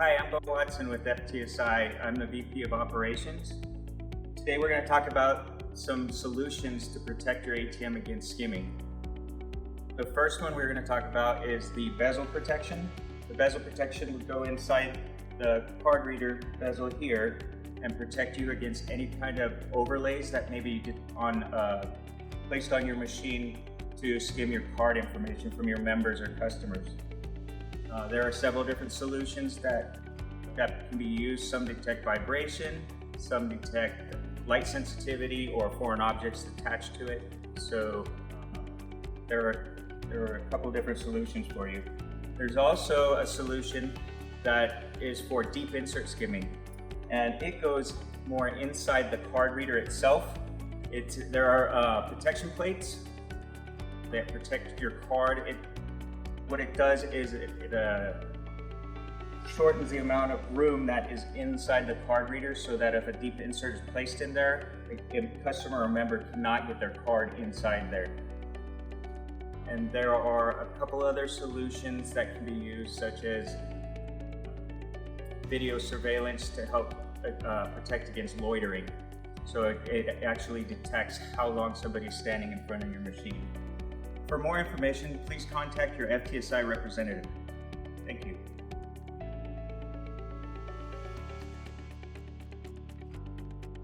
Hi, I'm Bo Watson with FTSI. I'm the VP of Operations. Today we're going to talk about some solutions to protect your ATM against skimming. The first one we're going to talk about is the Bezel Protection. The Bezel Protection would go inside the card reader bezel here and protect you against any kind of overlays that may be placed on your machine to skim your card information from your members or customers. There are several different solutions that can be used. Some detect vibration, some detect light sensitivity or foreign objects attached to it. So there are a couple different solutions for you. There's also a solution that is for deep insert skimming, and it goes more inside the card reader itself. There are protection plates that protect your card. What it does is it shortens the amount of room that is inside the card reader, so that if a deep insert is placed in there, a customer or member cannot get their card inside there. And there are a couple other solutions that can be used, such as video surveillance to help protect against loitering. So it actually detects how long somebody's standing in front of your machine. For more information, please contact your FTSI representative. Thank you.